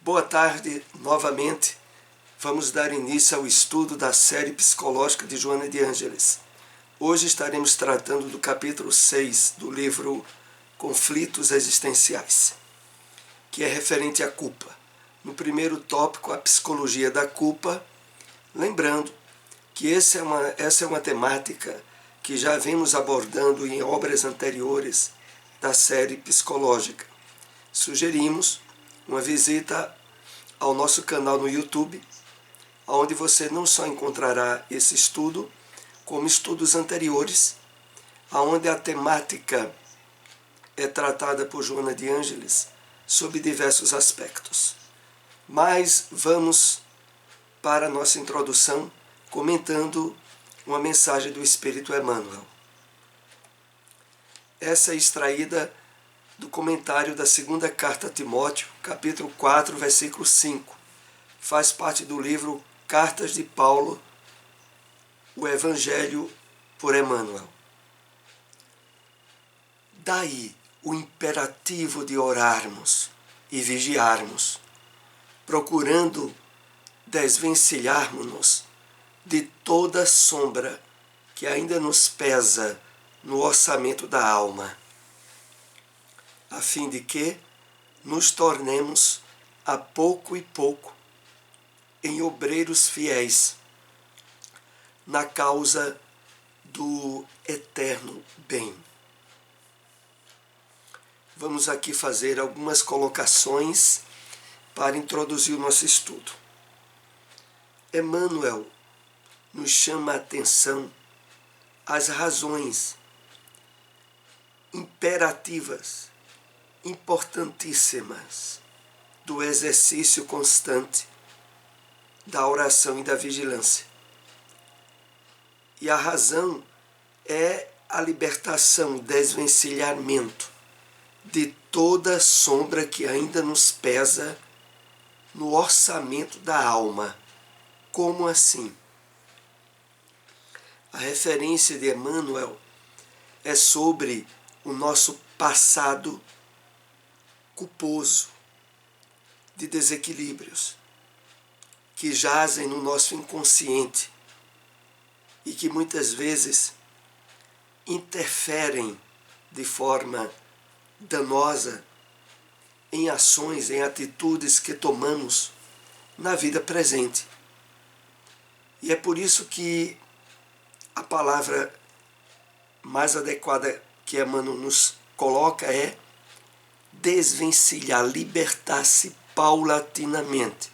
Boa tarde, novamente. Vamos dar início ao estudo da série psicológica de Joana de Ângeles. Hoje estaremos tratando do capítulo 6 do livro Conflitos Existenciais, que é referente à culpa. No primeiro tópico, a psicologia da culpa, lembrando que essa é uma temática que já vimos abordando em obras anteriores da série psicológica. Sugerimos uma visita ao nosso canal no YouTube, onde você não só encontrará esse estudo, como estudos anteriores, onde a temática é tratada por Joana de Ângeles sob diversos aspectos. Mas vamos para a nossa introdução, comentando uma mensagem do Espírito Emmanuel. Essa é extraída do comentário da segunda carta a Timóteo, capítulo 4, versículo 5. Faz parte do livro Cartas de Paulo, o Evangelho por Emmanuel. Daí o imperativo de orarmos e vigiarmos, procurando desvencilharmos-nos de toda sombra que ainda nos pesa no orçamento da alma, a fim de que nos tornemos a pouco e pouco em obreiros fiéis na causa do eterno bem. Vamos aqui fazer algumas colocações para introduzir o nosso estudo. Emmanuel nos chama a atenção às razões imperativas, importantíssimas, do exercício constante da oração e da vigilância. E a razão é a libertação, o desvencilhamento de toda sombra que ainda nos pesa no orçamento da alma. Como assim? A referência de Emmanuel é sobre o nosso passado culposo, de desequilíbrios, que jazem no nosso inconsciente e que muitas vezes interferem de forma danosa em ações, em atitudes que tomamos na vida presente. E é por isso que a palavra mais adequada que Emmanuel nos coloca é desvencilhar, libertar-se paulatinamente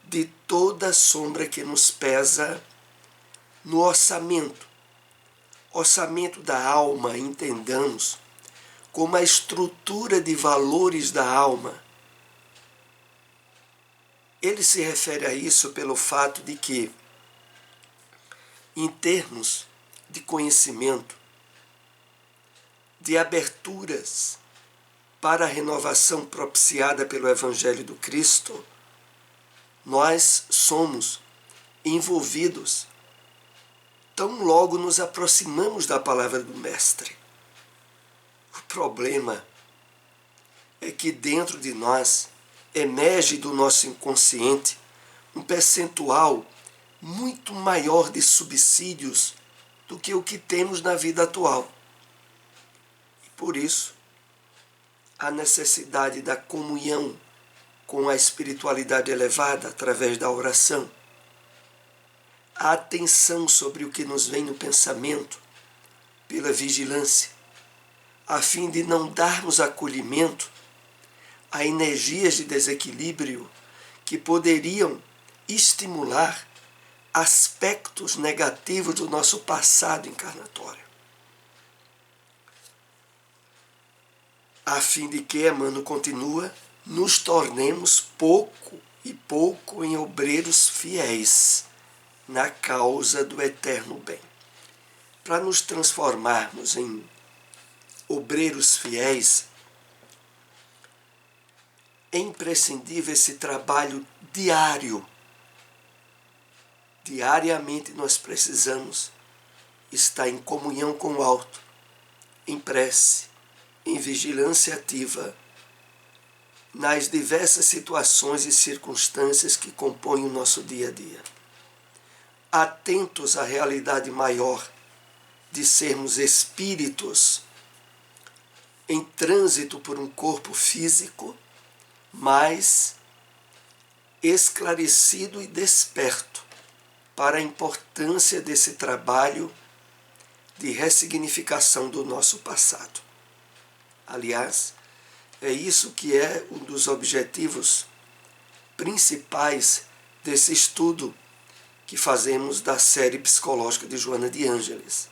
de toda sombra que nos pesa no orçamento da alma, entendamos, como a estrutura de valores da alma. Ele se refere a isso pelo fato de que, em termos de conhecimento, de aberturas para a renovação propiciada pelo Evangelho do Cristo, nós somos envolvidos tão logo nos aproximamos da palavra do Mestre. O problema é que dentro de nós emerge do nosso inconsciente um percentual muito maior de subsídios do que o que temos na vida atual. E por isso, a necessidade da comunhão com a espiritualidade elevada através da oração, a atenção sobre o que nos vem no pensamento pela vigilância, a fim de não darmos acolhimento a energias de desequilíbrio que poderiam estimular aspectos negativos do nosso passado encarnatório. A fim de que, Emmanuel continua, nos tornemos pouco e pouco em obreiros fiéis na causa do eterno bem. Para nos transformarmos em obreiros fiéis, é imprescindível esse trabalho diário. Diariamente nós precisamos estar em comunhão com o alto, em prece, em vigilância ativa, nas diversas situações e circunstâncias que compõem o nosso dia a dia. Atentos à realidade maior de sermos espíritos em trânsito por um corpo físico, mas esclarecido e desperto para a importância desse trabalho de ressignificação do nosso passado. Aliás, é isso que é um dos objetivos principais desse estudo que fazemos da série psicológica de Joana de Ângeles.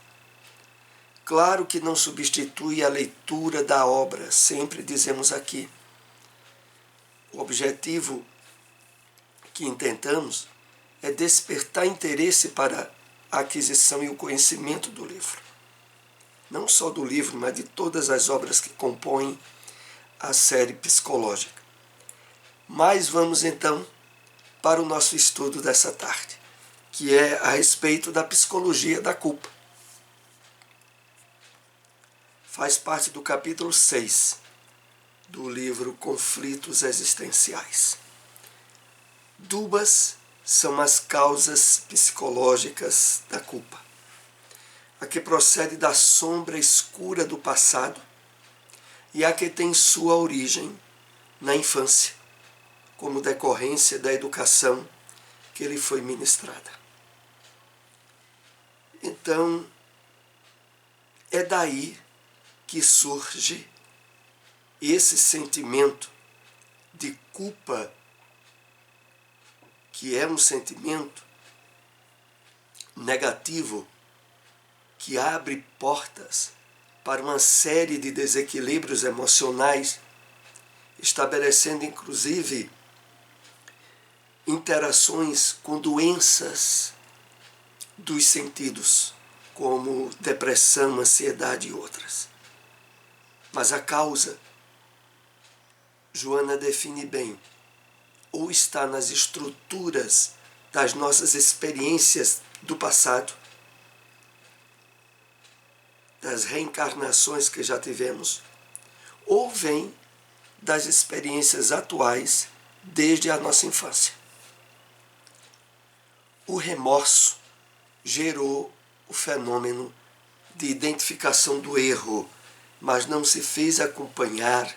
Claro que não substitui a leitura da obra, sempre dizemos aqui. O objetivo que intentamos é despertar interesse para a aquisição e o conhecimento do livro. Não só do livro, mas de todas as obras que compõem a série psicológica. Mas vamos então para o nosso estudo dessa tarde, que é a respeito da psicologia da culpa. Faz parte do capítulo 6 do livro Conflitos Existenciais. Duas são as causas psicológicas da culpa. A que procede da sombra escura do passado e a que tem sua origem na infância, como decorrência da educação que lhe foi ministrada. Então, é daí que surge esse sentimento de culpa, que é um sentimento negativo, que abre portas para uma série de desequilíbrios emocionais, estabelecendo inclusive interações com doenças dos sentidos, como depressão, ansiedade e outras. Mas a causa, Joana define bem, ou está nas estruturas das nossas experiências do passado, das reencarnações que já tivemos, ou vem das experiências atuais desde a nossa infância. O remorso gerou o fenômeno de identificação do erro, mas não se fez acompanhar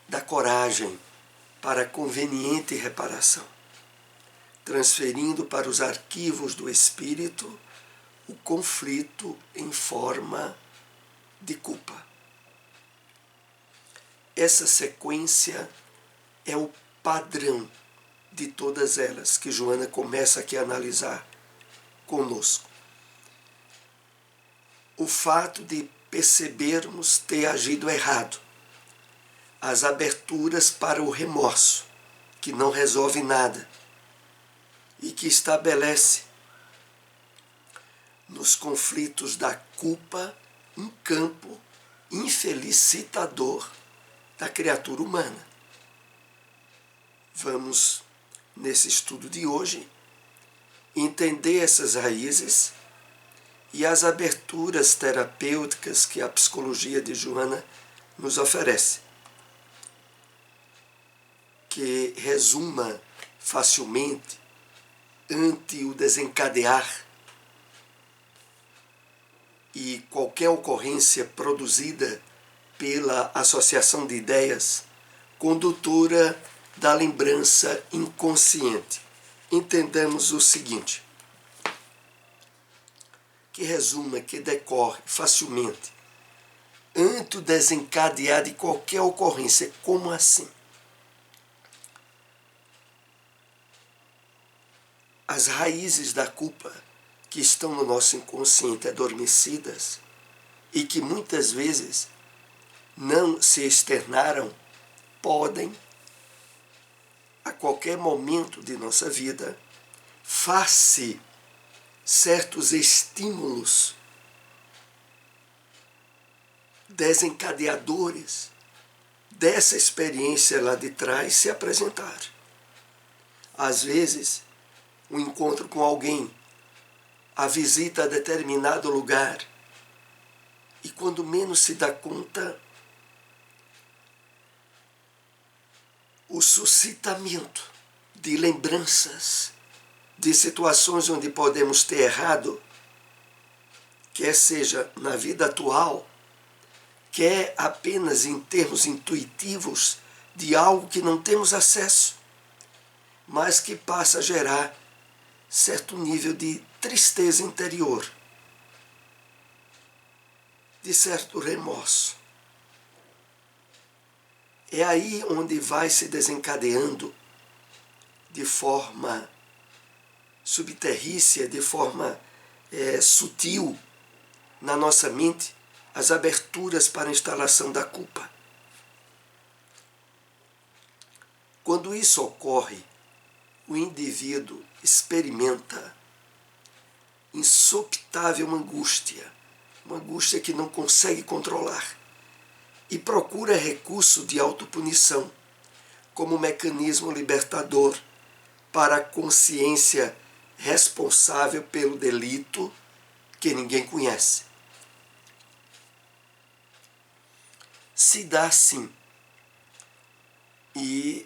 da coragem para a conveniente reparação, transferindo para os arquivos do espírito o conflito em forma de culpa. Essa sequência é o padrão de todas elas que Joana começa aqui a analisar conosco. O fato de percebermos ter agido errado, as aberturas para o remorso, que não resolve nada e que estabelece nos conflitos da culpa um campo infelicitador da criatura humana. Vamos, nesse estudo de hoje, entender essas raízes e as aberturas terapêuticas que a psicologia de Joana nos oferece, que resuma facilmente ante o desencadear e qualquer ocorrência produzida pela associação de ideias condutora da lembrança inconsciente. Entendamos o seguinte, que resuma, que decorre facilmente ante o desencadear de qualquer ocorrência. Como assim? As raízes da culpa que estão no nosso inconsciente adormecidas e que muitas vezes não se externaram, podem, a qualquer momento de nossa vida, face certos estímulos desencadeadores dessa experiência lá de trás se apresentar. Às vezes, o encontro com alguém, a visita a determinado lugar, e quando menos se dá conta, o suscitamento de lembranças de situações onde podemos ter errado, quer seja na vida atual, quer apenas em termos intuitivos de algo que não temos acesso, mas que passa a gerar certo nível de tristeza interior, de certo remorso. É aí onde vai se desencadeando de forma subterrícia, de forma sutil na nossa mente, as aberturas para a instalação da culpa. Quando isso ocorre, o indivíduo experimenta insopitável uma angústia que não consegue controlar, e procura recurso de autopunição como mecanismo libertador para a consciência responsável pelo delito que ninguém conhece. Se dá sim, e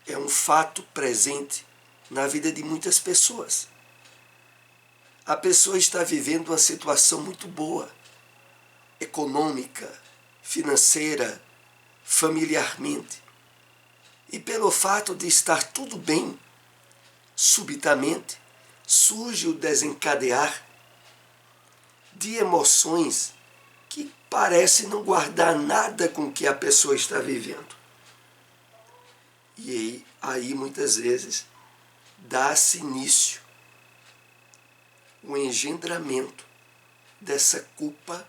é um fato presente na vida de muitas pessoas. A pessoa está vivendo uma situação muito boa, econômica, financeira, familiarmente. E pelo fato de estar tudo bem, subitamente surge o desencadear de emoções que parecem não guardar nada com o que a pessoa está vivendo. E aí muitas vezes dá-se início o engendramento dessa culpa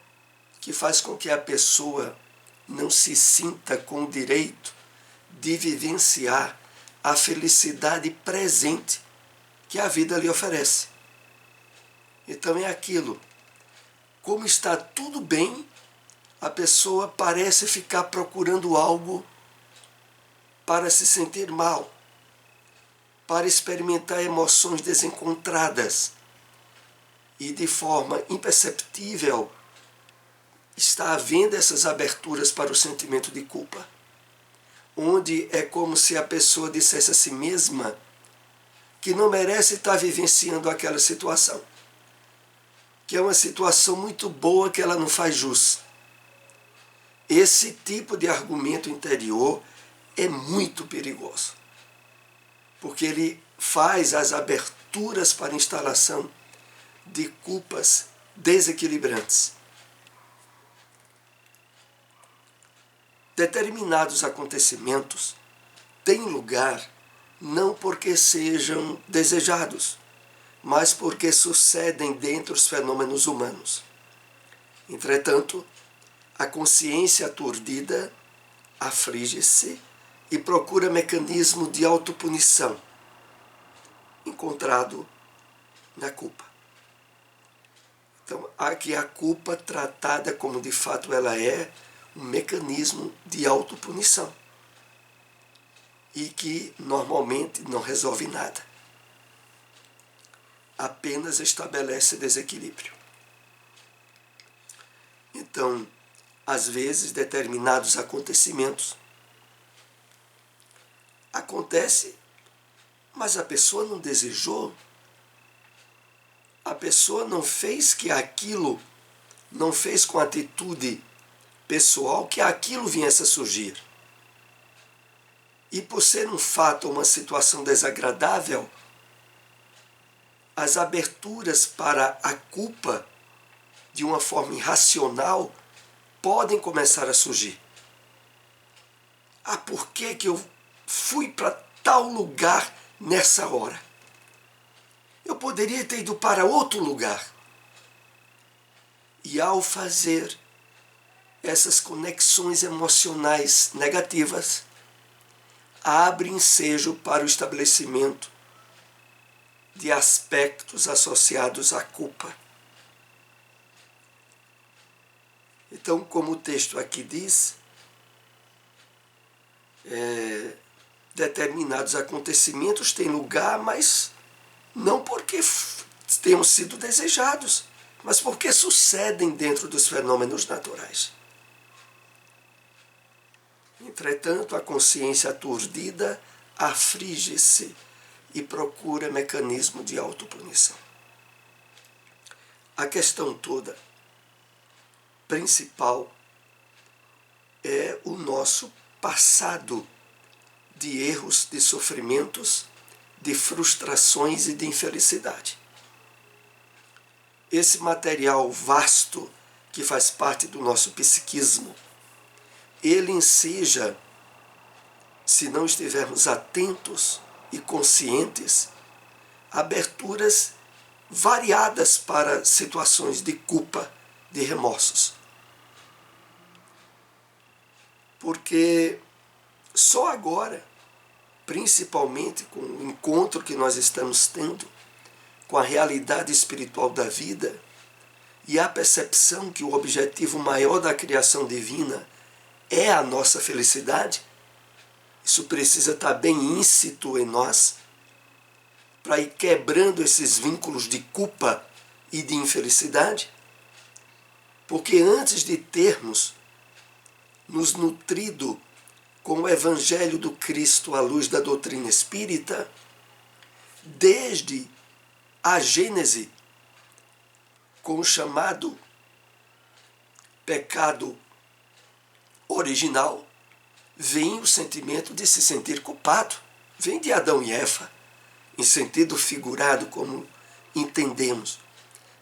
que faz com que a pessoa não se sinta com o direito de vivenciar a felicidade presente que a vida lhe oferece. Então é aquilo, como está tudo bem, a pessoa parece ficar procurando algo para se sentir mal, para experimentar emoções desencontradas, e de forma imperceptível está havendo essas aberturas para o sentimento de culpa, onde é como se a pessoa dissesse a si mesma que não merece estar vivenciando aquela situação, que é uma situação muito boa que ela não faz jus. Esse tipo de argumento interior é muito perigoso, porque ele faz as aberturas para a instalação de culpas desequilibrantes. Determinados acontecimentos têm lugar não porque sejam desejados, mas porque sucedem dentre os fenômenos humanos. Entretanto, a consciência aturdida aflige-se e procura mecanismo de autopunição, encontrado na culpa. Então, aqui a culpa tratada como de fato ela é, um mecanismo de autopunição, e que normalmente não resolve nada, apenas estabelece desequilíbrio. Então, às vezes, determinados acontecimentos acontecem, mas a pessoa não desejou, a pessoa não fez que aquilo, não fez com atitude pessoal que aquilo viesse a surgir. E por ser um fato ou uma situação desagradável, as aberturas para a culpa, de uma forma irracional, podem começar a surgir. Ah, por que eu fui para tal lugar nessa hora? Eu poderia ter ido para outro lugar. E ao fazer essas conexões emocionais negativas, abre ensejo para o estabelecimento de aspectos associados à culpa. Então, como o texto aqui diz, determinados acontecimentos têm lugar, mas não porque tenham sido desejados, mas porque sucedem dentro dos fenômenos naturais. Entretanto, a consciência aturdida aflige-se e procura mecanismo de autopunição. A questão toda principal é o nosso passado de erros, de sofrimentos, de frustrações e de infelicidade. Esse material vasto que faz parte do nosso psiquismo, ele enseja, se não estivermos atentos e conscientes, aberturas variadas para situações de culpa, de remorsos. Porque só agora, principalmente com o encontro que nós estamos tendo com a realidade espiritual da vida e a percepção que o objetivo maior da criação divina é a nossa felicidade, isso precisa estar bem íncito em nós, para ir quebrando esses vínculos de culpa e de infelicidade, porque antes de termos nos nutrido com o Evangelho do Cristo à luz da doutrina espírita, desde a Gênese, com o chamado pecado original, vem o sentimento de se sentir culpado. Vem de Adão e Eva, em sentido figurado, como entendemos,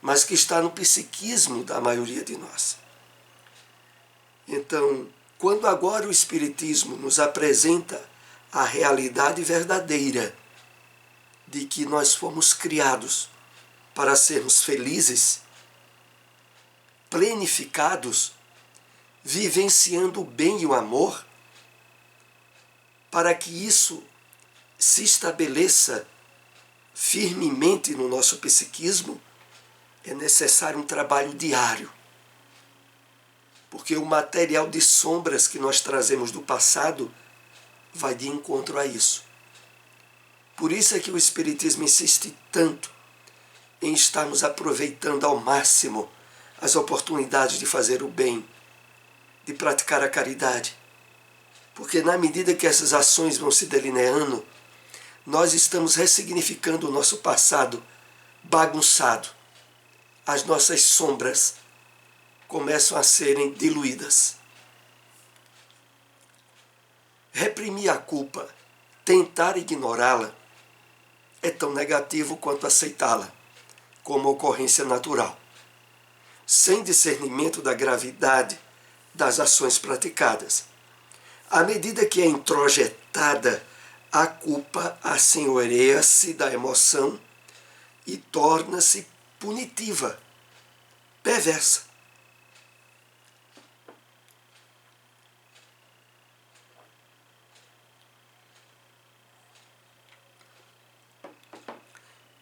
mas que está no psiquismo da maioria de nós. Então, quando agora o Espiritismo nos apresenta a realidade verdadeira de que nós fomos criados para sermos felizes, plenificados, vivenciando o bem e o amor, para que isso se estabeleça firmemente no nosso psiquismo, é necessário um trabalho diário. Porque o material de sombras que nós trazemos do passado vai de encontro a isso. Por isso é que o Espiritismo insiste tanto em estarmos aproveitando ao máximo as oportunidades de fazer o bem, de praticar a caridade. Porque na medida que essas ações vão se delineando, nós estamos ressignificando o nosso passado bagunçado. As nossas sombras começam a serem diluídas. Reprimir a culpa, tentar ignorá-la, é tão negativo quanto aceitá-la, como ocorrência natural, sem discernimento da gravidade das ações praticadas. À medida que é introjetada, a culpa assenhoreia-se da emoção e torna-se punitiva, perversa.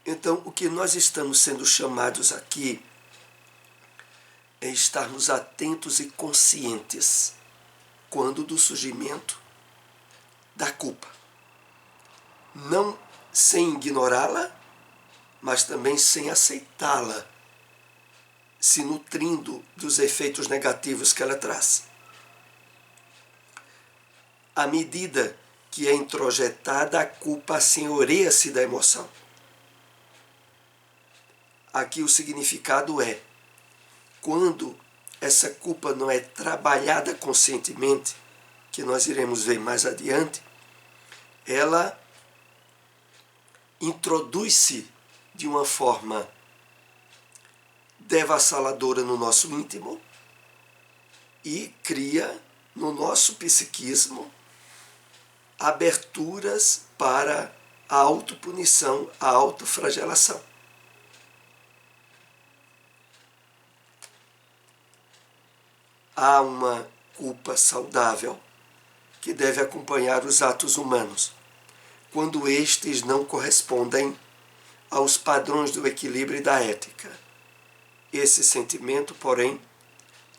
Então, o que nós estamos sendo chamados aqui é estarmos atentos e conscientes quando do surgimento da culpa. Não sem ignorá-la, mas também sem aceitá-la, se nutrindo dos efeitos negativos que ela traz. À medida que é introjetada, a culpa assenhoreia-se da emoção. Aqui o significado é, quando essa culpa não é trabalhada conscientemente, que nós iremos ver mais adiante, ela introduz-se de uma forma devassaladora no nosso íntimo e cria no nosso psiquismo aberturas para a autopunição, a autoflagelação. Há uma culpa saudável que deve acompanhar os atos humanos, quando estes não correspondem aos padrões do equilíbrio e da ética. Esse sentimento, porém,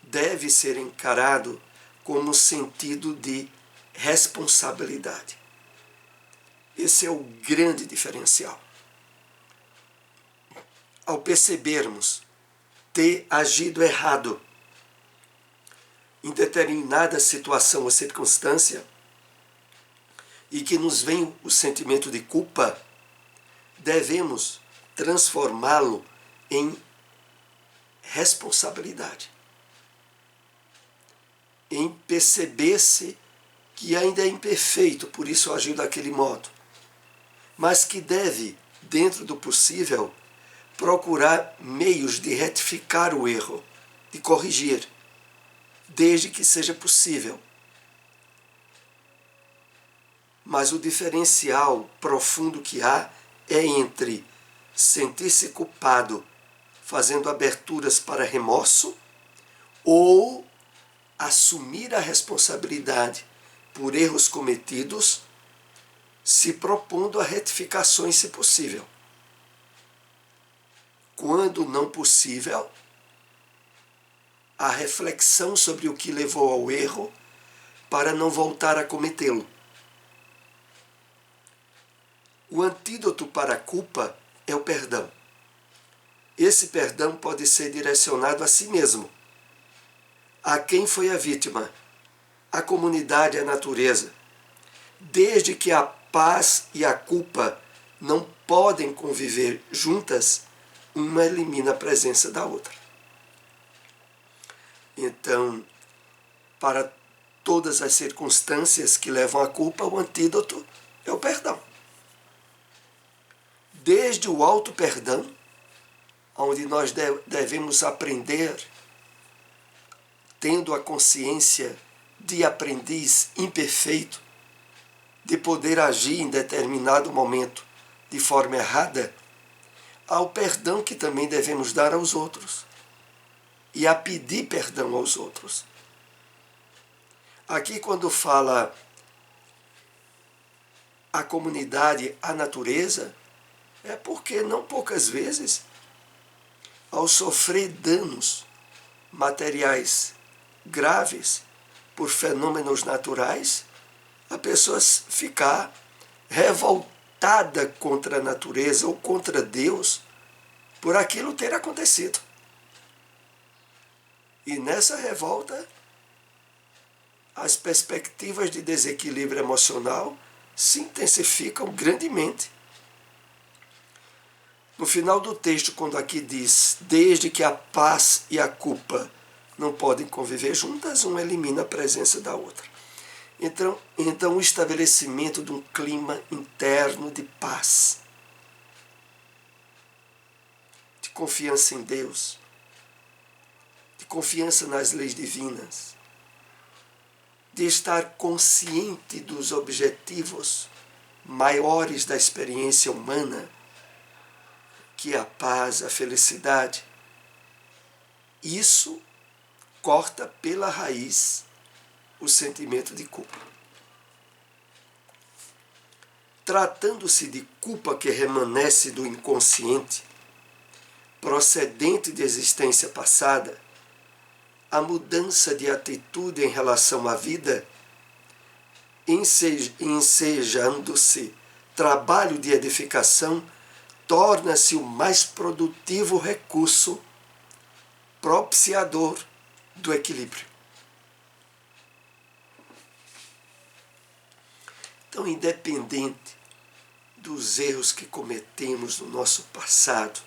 deve ser encarado como sentido de responsabilidade. Esse é o grande diferencial. Ao percebermos ter agido errado, em determinada situação ou circunstância e que nos vem o sentimento de culpa, devemos transformá-lo em responsabilidade, em perceber-se que ainda é imperfeito, por isso agiu daquele modo, mas que deve, dentro do possível, procurar meios de retificar o erro, de corrigir, desde que seja possível. Mas o diferencial profundo que há é entre sentir-se culpado fazendo aberturas para remorso ou assumir a responsabilidade por erros cometidos, se propondo a retificações se possível. Quando não possível, a reflexão sobre o que levou ao erro para não voltar a cometê-lo. O antídoto para a culpa é o perdão. Esse perdão pode ser direcionado a si mesmo, a quem foi a vítima, a comunidade e a natureza, desde que a paz e a culpa não podem conviver juntas, uma elimina a presença da outra. Então, para todas as circunstâncias que levam à culpa, o antídoto é o perdão. Desde o auto-perdão, onde nós devemos aprender, tendo a consciência de aprendiz imperfeito, de poder agir em determinado momento de forma errada, ao perdão que também devemos dar aos outros e a pedir perdão aos outros. Aqui, quando fala a comunidade, a natureza, é porque não poucas vezes, ao sofrer danos materiais graves por fenômenos naturais, a pessoa ficar revoltada contra a natureza ou contra Deus por aquilo ter acontecido. E nessa revolta, as perspectivas de desequilíbrio emocional se intensificam grandemente. No final do texto, quando aqui diz, desde que a paz e a culpa não podem conviver juntas, uma elimina a presença da outra. Então o estabelecimento de um clima interno de paz, de confiança em Deus, de confiança nas leis divinas, de estar consciente dos objetivos maiores da experiência humana, que é a paz, a felicidade. Isso corta pela raiz o sentimento de culpa. Tratando-se de culpa que remanesce do inconsciente, procedente de existência passada, a mudança de atitude em relação à vida, ensejando-se trabalho de edificação, torna-se o mais produtivo recurso propiciador do equilíbrio. Então, independente dos erros que cometemos no nosso passado,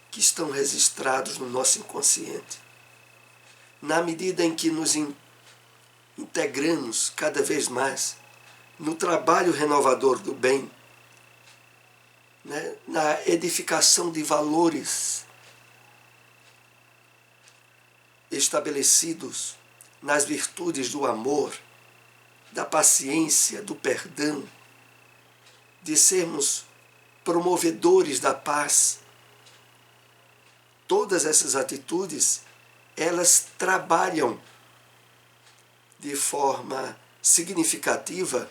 que estão registrados no nosso inconsciente, na medida em que nos integramos cada vez mais no trabalho renovador do bem, né, na edificação de valores estabelecidos nas virtudes do amor, da paciência, do perdão, de sermos promovedores da paz. Todas essas atitudes, elas trabalham de forma significativa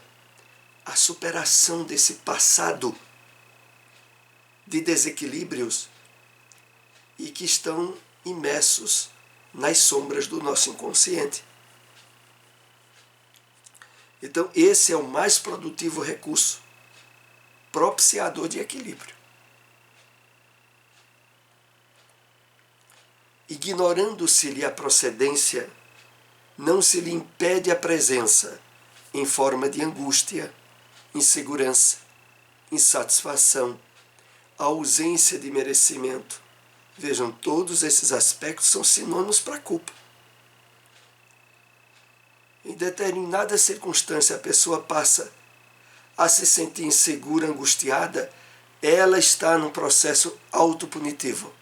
a superação desse passado de desequilíbrios e que estão imersos nas sombras do nosso inconsciente. Então, esse é o mais produtivo recurso, propiciador de equilíbrio. Ignorando-se-lhe a procedência não se lhe impede a presença em forma de angústia, insegurança, insatisfação, ausência de merecimento. Vejam, todos esses aspectos são sinônimos para a culpa. Em determinada circunstância, a pessoa passa a se sentir insegura, angustiada, ela está num processo autopunitivo,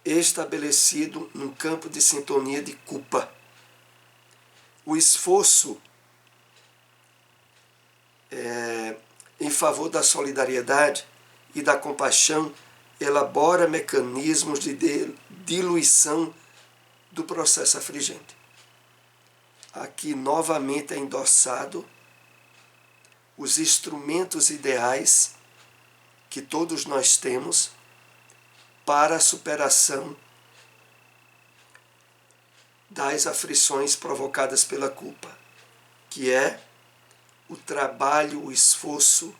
estabelecido num campo de sintonia de culpa. O esforço em favor da solidariedade e da compaixão elabora mecanismos de diluição do processo afligente. Aqui novamente é endossado os instrumentos ideais que todos nós temos para a superação das aflições provocadas pela culpa, que é o trabalho, o esforço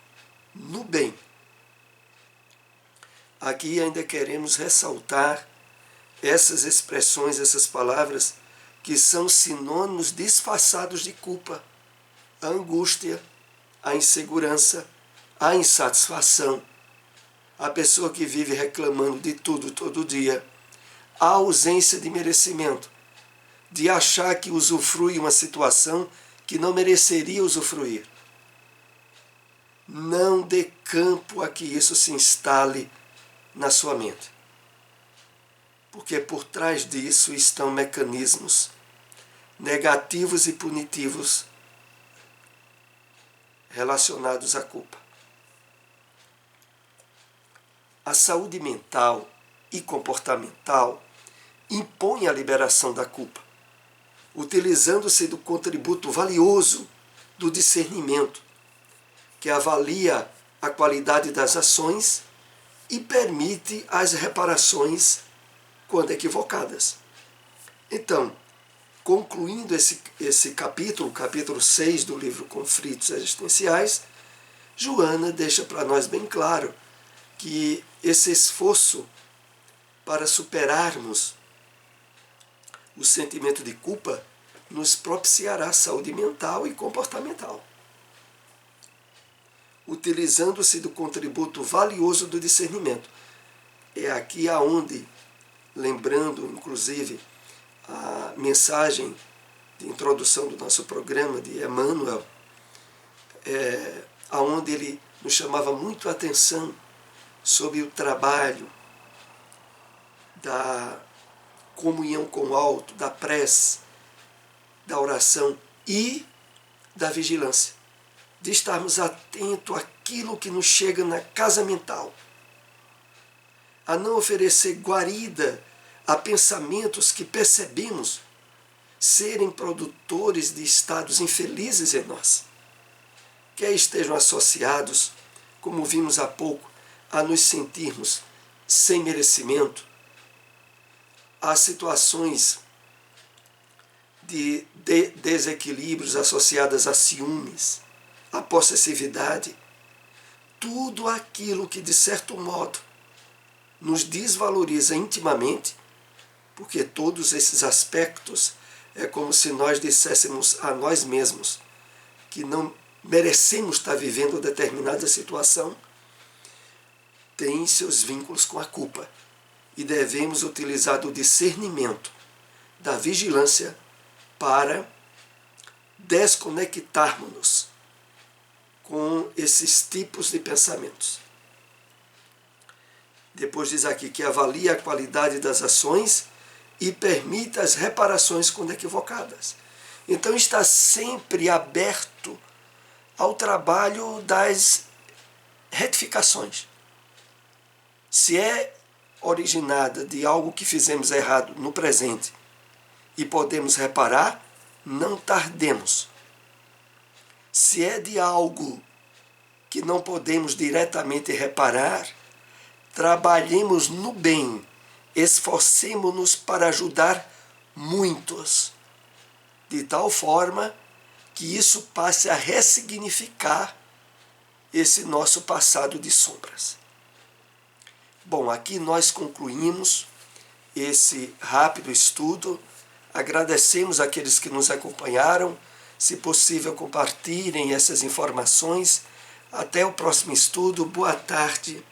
no bem. Aqui ainda queremos ressaltar essas expressões, essas palavras, que são sinônimos disfarçados de culpa: a angústia, a insegurança, a insatisfação, a pessoa que vive reclamando de tudo todo dia, a ausência de merecimento, de achar que usufrui uma situação que não mereceria usufruir. Não dê campo a que isso se instale na sua mente, porque por trás disso estão mecanismos negativos e punitivos relacionados à culpa. A saúde mental e comportamental impõe a liberação da culpa, utilizando-se do contributo valioso do discernimento, que avalia a qualidade das ações e permite as reparações quando equivocadas. Então, concluindo esse capítulo, capítulo 6 do livro Conflitos Existenciais, Joana deixa para nós bem claro que esse esforço para superarmos o sentimento de culpa nos propiciará saúde mental e comportamental, utilizando-se do contributo valioso do discernimento. É aqui aonde, lembrando inclusive a mensagem de introdução do nosso programa de Emmanuel, aonde ele nos chamava muito a atenção sobre o trabalho da comunhão com o alto, da prece, da oração e da vigilância, de estarmos atentos àquilo que nos chega na casa mental, a não oferecer guarida a pensamentos que percebemos serem produtores de estados infelizes em nós, quer estejam associados, como vimos há pouco, a nos sentirmos sem merecimento, a situações de desequilíbrios associadas a ciúmes, a possessividade, tudo aquilo que de certo modo nos desvaloriza intimamente, porque todos esses aspectos é como se nós disséssemos a nós mesmos que não merecemos estar vivendo determinada situação, tem seus vínculos com a culpa. E devemos utilizar do discernimento, da vigilância, para desconectarmos-nos com esses tipos de pensamentos. Depois diz aqui que avalia a qualidade das ações e permite as reparações quando equivocadas. Então está sempre aberto ao trabalho das retificações. Se é originada de algo que fizemos errado no presente e podemos reparar, não tardemos. Se é de algo que não podemos diretamente reparar, trabalhemos no bem, esforcemo-nos para ajudar muitos, de tal forma que isso passe a ressignificar esse nosso passado de sombras. Bom, aqui nós concluímos esse rápido estudo. Agradecemos àqueles que nos acompanharam. Se possível, compartilhem essas informações. Até o próximo estudo. Boa tarde.